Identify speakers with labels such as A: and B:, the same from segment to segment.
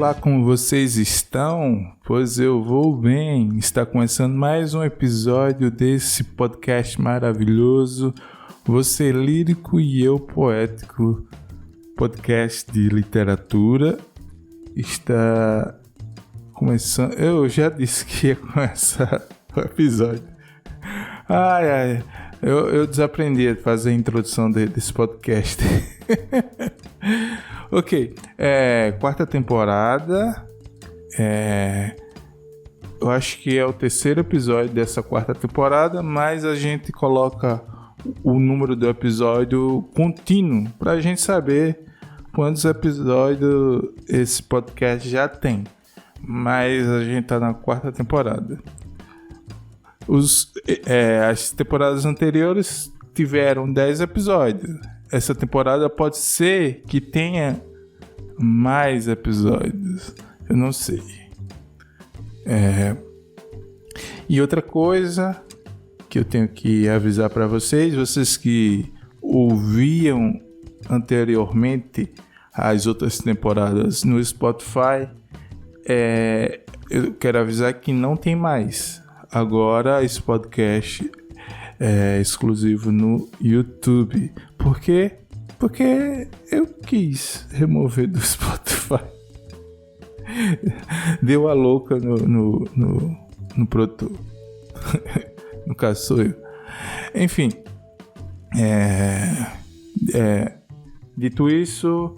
A: Olá, como vocês estão? Pois eu vou bem. Está começando mais um episódio desse podcast maravilhoso, Você Lírico e Eu Poético, podcast de literatura. Está começando... Eu já disse que ia começar o episódio. Eu desaprendi a fazer a introdução desse podcast. Ok, quarta temporada, eu acho que é o terceiro episódio dessa quarta temporada, mas a gente coloca o número do episódio contínuo para a gente saber quantos episódios esse podcast já tem, mas a gente tá na quarta temporada. As temporadas anteriores tiveram 10 episódios. Essa temporada pode ser que tenha mais episódios. Eu não sei. E outra coisa que eu tenho que avisar para vocês que ouviam anteriormente as outras temporadas no Spotify, eu quero avisar que não tem mais. Agora esse podcast é exclusivo no YouTube. Por quê? Porque eu quis remover do Spotify. Deu a louca no produtor. No caso sou eu. Enfim. Dito isso,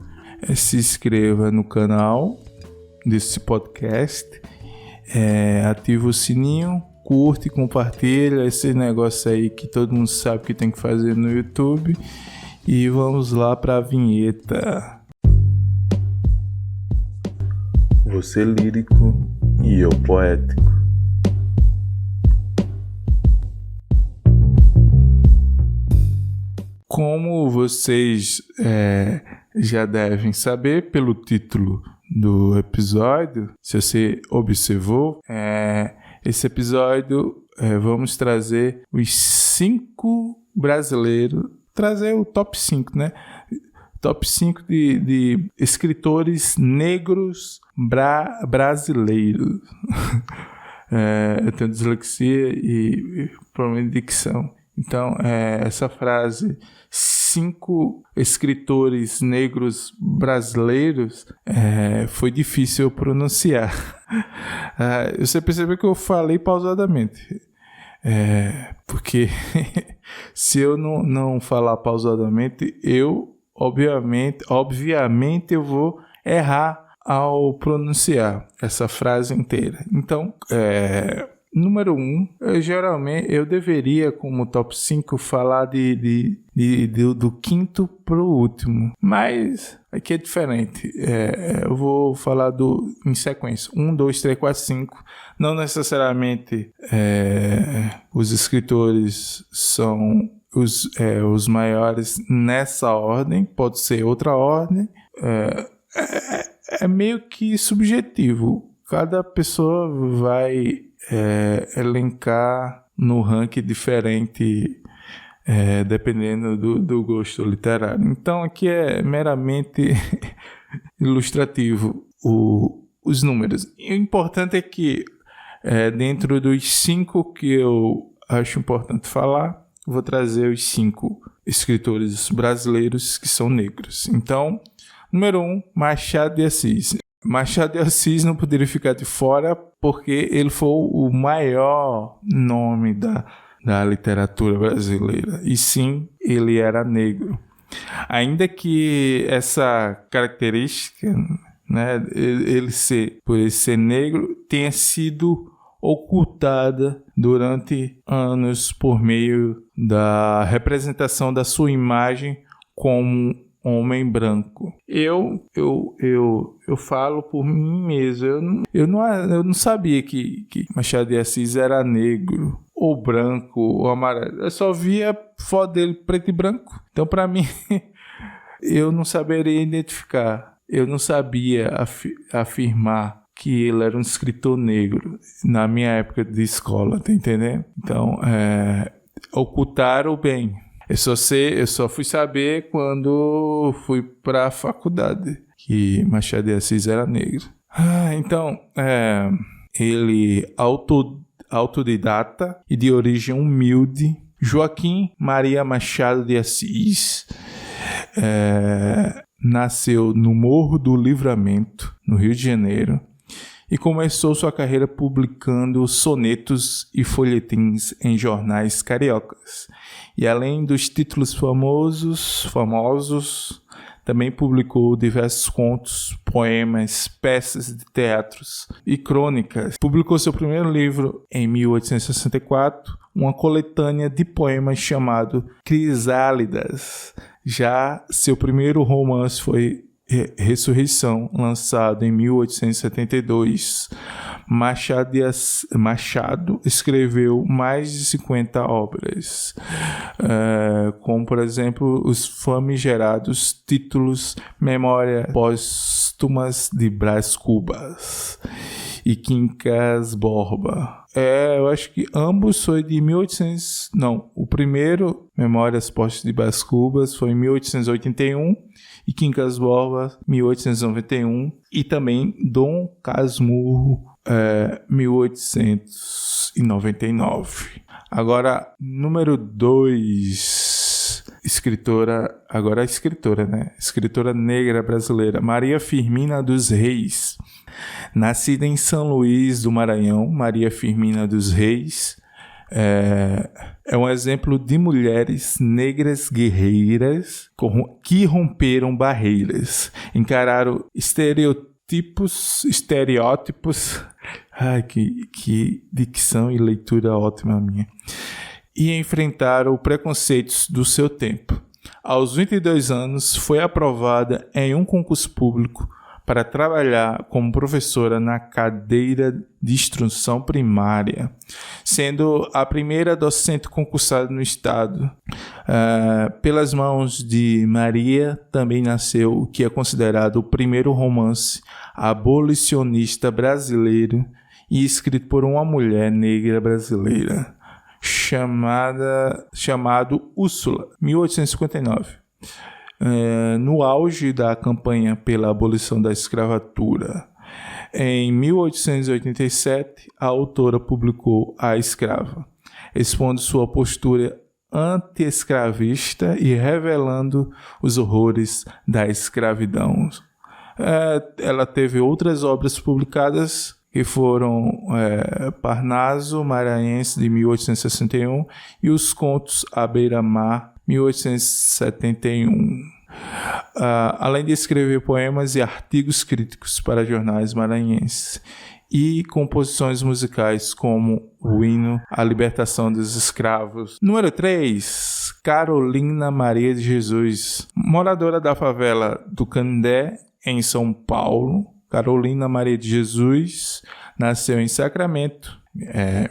A: se inscreva no canal desse podcast. Ativa o sininho. Curte, compartilha esse negócio aí que todo mundo sabe que tem que fazer no YouTube. E vamos lá para a vinheta. Você lírico e eu poético. Como vocês já devem saber pelo título do episódio, se você observou, esse episódio vamos trazer os 5 brasileiros, trazer o top 5, né? Top 5 de escritores negros brasileiros. Eu tenho dislexia e problema de dicção. Então, essa frase, 5 escritores negros brasileiros, foi difícil eu pronunciar. Você percebeu que eu falei pausadamente. Porque se eu não falar pausadamente, eu, obviamente eu vou errar ao pronunciar essa frase inteira. Então, número 1, eu deveria, como top 5, falar do quinto pro último. Mas aqui é diferente. Eu vou falar em sequência. 1, 2, 3, 4, 5. Não necessariamente os escritores são os maiores nessa ordem. Pode ser outra ordem. É meio que subjetivo. Cada pessoa vai elencar no ranking diferente, dependendo do gosto literário. Então aqui é meramente ilustrativo os números. E o importante é que dentro dos 5 que eu acho importante falar, vou trazer os 5 escritores brasileiros que são negros. Então, número 1, Machado de Assis. Machado de Assis não poderia ficar de fora porque ele foi o maior nome da literatura brasileira. E sim, ele era negro. Ainda que essa característica, né, por ele ser negro, tenha sido ocultada durante anos por meio da representação da sua imagem como homem branco. Eu falo por mim mesmo. Eu não sabia que Machado de Assis era negro, ou branco, ou amarelo. Eu só via foto dele preto e branco. Então, para mim, eu não saberia identificar. Eu não sabia afirmar que ele era um escritor negro na minha época de escola, tá entendendo? Então, ocultaram bem. Eu só fui saber quando fui para a faculdade que Machado de Assis era negro. Então, ele autodidata e de origem humilde, Joaquim Maria Machado de Assis, nasceu no Morro do Livramento, no Rio de Janeiro, e começou sua carreira publicando sonetos e folhetins em jornais cariocas. E além dos títulos famosos, também publicou diversos contos, poemas, peças de teatros e crônicas. Publicou seu primeiro livro em 1864, uma coletânea de poemas chamado Crisálidas. Já seu primeiro romance foi Ressurreição, lançado em 1872. Machado escreveu mais de 50 obras, como, por exemplo, os famigerados títulos Memórias Póstumas de Brás Cubas e Quincas Borba. Eu acho que ambos foi de 1800... Não, o primeiro, Memórias Póstumas de Brás Cubas, foi em 1881 e Quincas Borba, 1891. E também Dom Casmurro, 1899. Agora, número 2, escritora negra brasileira, Maria Firmina dos Reis. Nascida em São Luís do Maranhão, Maria Firmina dos Reis é um exemplo de mulheres negras guerreiras que romperam barreiras, encararam estereótipos, ai, que dicção e leitura ótima minha, e enfrentaram preconceitos do seu tempo. Aos 22 anos, foi aprovada em um concurso público para trabalhar como professora na cadeira de instrução primária, sendo a primeira docente concursada no estado. Pelas mãos de Maria também nasceu o que é considerado o primeiro romance abolicionista brasileiro e escrito por uma mulher negra brasileira, chamado Úrsula, 1859. No auge da campanha pela abolição da escravatura. Em 1887, a autora publicou A Escrava, expondo sua postura anti-escravista e revelando os horrores da escravidão. Ela teve outras obras publicadas que foram Parnaso Maranhense, de 1861, e Os Contos à Beira-Mar, 1871. Além de escrever poemas e artigos críticos para jornais maranhenses e composições musicais como o hino à libertação dos escravos. Número 3, Carolina Maria de Jesus, moradora da favela do Canindé, em São Paulo. Carolina Maria de Jesus nasceu em Sacramento,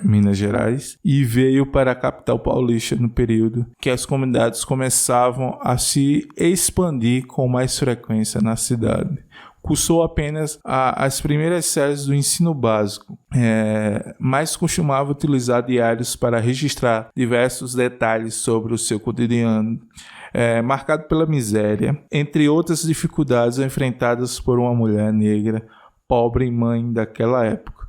A: Minas Gerais, e veio para a capital paulista no período que as comunidades começavam a se expandir com mais frequência na cidade. Cursou apenas as primeiras séries do ensino básico, mas costumava utilizar diários para registrar diversos detalhes sobre o seu cotidiano, marcado pela miséria, entre outras dificuldades enfrentadas por uma mulher negra, pobre e mãe daquela época.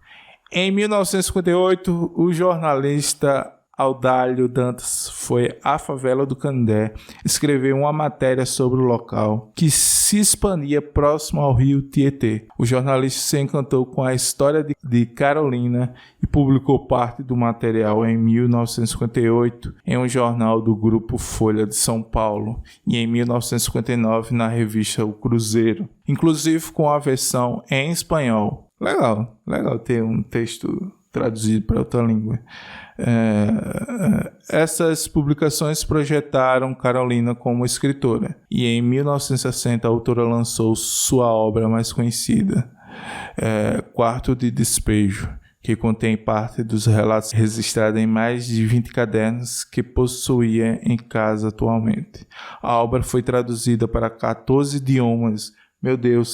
A: Em 1958, o jornalista Audálio Dantas foi à favela do Canindé, escreveu uma matéria sobre o local, que se expandia próximo ao rio Tietê. O jornalista se encantou com a história de Carolina e publicou parte do material em 1958 em um jornal do Grupo Folha de São Paulo e em 1959 na revista O Cruzeiro, inclusive com a versão em espanhol. Legal ter um texto traduzido para outra língua. Essas publicações projetaram Carolina como escritora, e em 1960 a autora lançou sua obra mais conhecida, Quarto de Despejo, que contém parte dos relatos registrados em mais de 20 cadernos que possuía em casa atualmente. A obra foi traduzida para 14 idiomas,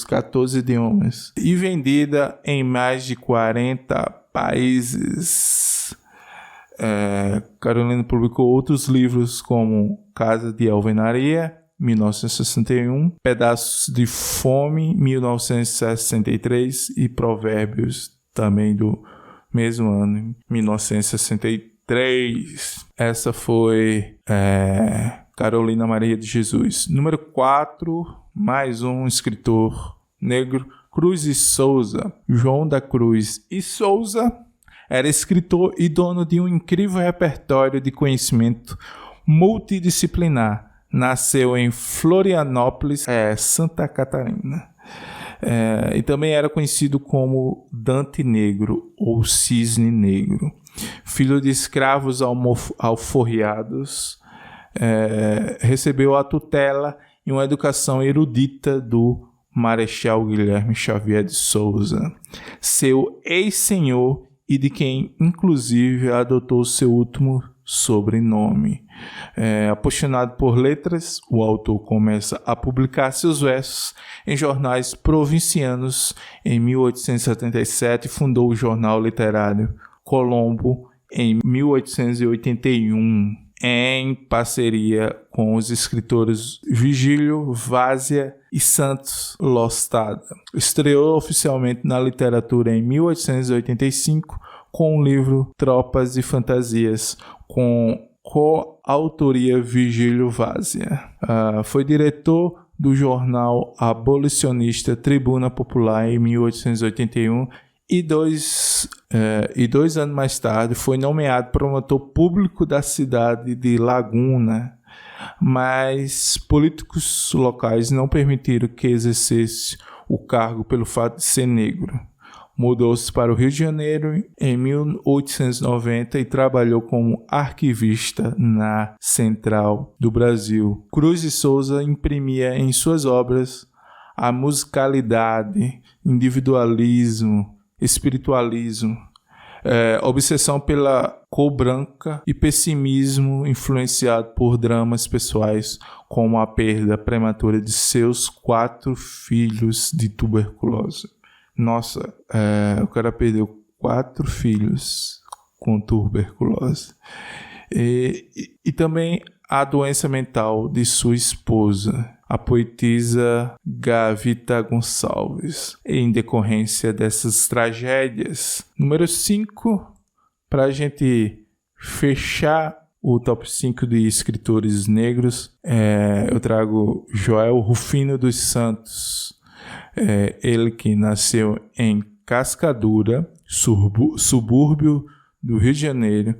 A: 14 idiomas, e vendida em mais de 40 países. Carolina publicou outros livros como Casa de Alvenaria, 1961, Pedaços de Fome, 1963 e Provérbios, também do mesmo ano, 1963. Essa foi Carolina Maria de Jesus. Número 4, mais um escritor negro, Cruz e Souza. João da Cruz e Souza era escritor e dono de um incrível repertório de conhecimento multidisciplinar. Nasceu em Florianópolis, Santa Catarina. E também era conhecido como Dante Negro ou Cisne Negro. Filho de escravos alforriados, recebeu a tutela e uma educação erudita do Marechal Guilherme Xavier de Souza, seu ex-senhor e de quem, inclusive, adotou seu último sobrenome. Apaixonado por letras, o autor começa a publicar seus versos em jornais provincianos. Em 1877, fundou o jornal literário Colombo. Em 1881, em parceria com os escritores Vigílio Várzea e Santos Lostada. Estreou oficialmente na literatura em 1885 com o livro Tropas e Fantasias, com coautoria Vigílio Várzea. Foi diretor do jornal abolicionista Tribuna Popular em 1881 e dois anos mais tarde foi nomeado promotor público da cidade de Laguna, mas políticos locais não permitiram que exercesse o cargo pelo fato de ser negro. Mudou-se para o Rio de Janeiro em 1890 e trabalhou como arquivista na Central do Brasil. Cruz e Souza imprimia em suas obras a musicalidade, individualismo, espiritualismo, obsessão pela cor branca e pessimismo influenciado por dramas pessoais como a perda prematura de seus 4 filhos de tuberculose. Nossa, o cara perdeu 4 filhos com tuberculose. E também a doença mental de sua esposa, a poetisa Gavita Gonçalves, em decorrência dessas tragédias. Número 5, para a gente fechar o top 5 de escritores negros, eu trago Joel Rufino dos Santos. Ele que nasceu em Cascadura, subúrbio do Rio de Janeiro.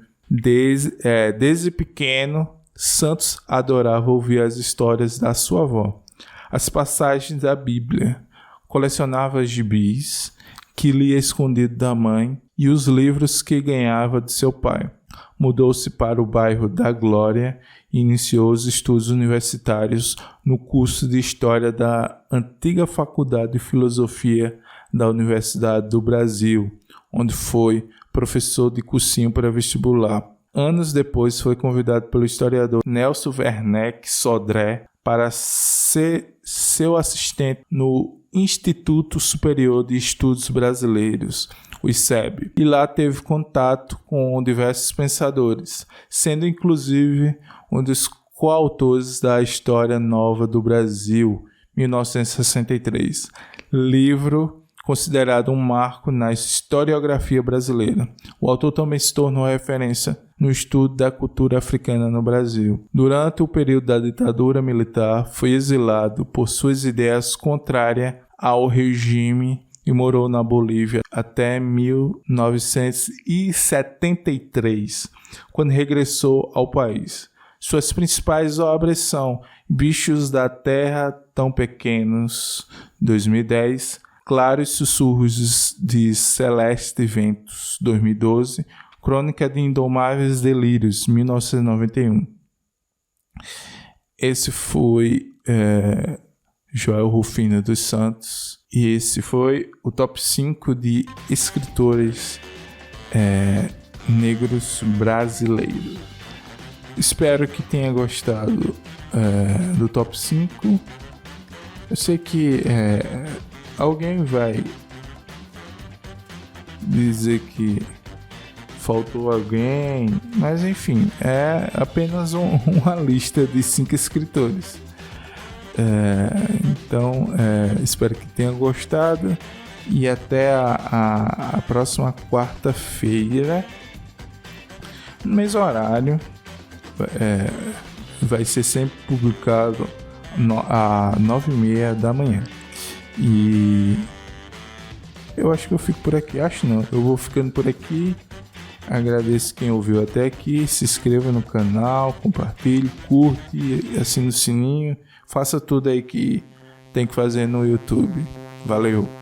A: Desde pequeno, Santos adorava ouvir as histórias da sua avó, as passagens da Bíblia, colecionava gibis que lia escondido da mãe e os livros que ganhava de seu pai. Mudou-se para o bairro da Glória e iniciou os estudos universitários no curso de História da antiga Faculdade de Filosofia da Universidade do Brasil, onde foi professor de cursinho para vestibular. Anos depois foi convidado pelo historiador Nelson Werneck Sodré para ser seu assistente no Instituto Superior de Estudos Brasileiros, o ISEB, e lá teve contato com diversos pensadores, sendo inclusive um dos coautores da História Nova do Brasil, 1963, livro considerado um marco na historiografia brasileira. O autor também se tornou referência no estudo da cultura africana no Brasil. Durante o período da ditadura militar, foi exilado por suas ideias contrárias ao regime e morou na Bolívia até 1973, quando regressou ao país. Suas principais obras são Bichos da Terra Tão Pequenos, 2010, Claros Sussurros de Celeste Ventos, 2012, Crônica de Indomáveis Delírios, 1991. Esse foi Joel Rufino dos Santos e esse foi o top 5 de escritores negros brasileiros. Espero que tenha gostado do top 5. Eu sei que alguém vai dizer que faltou alguém, mas enfim, é apenas uma lista de 5 escritores. Então, espero que tenha gostado e até a próxima quarta-feira, no mesmo horário. Vai ser sempre publicado às 9h30 da manhã. E eu acho que eu fico por aqui. Acho não, eu vou ficando por aqui. Agradeço quem ouviu até aqui. Se inscreva no canal, compartilhe, curte, assine o sininho. Faça tudo aí que tem que fazer no YouTube. Valeu!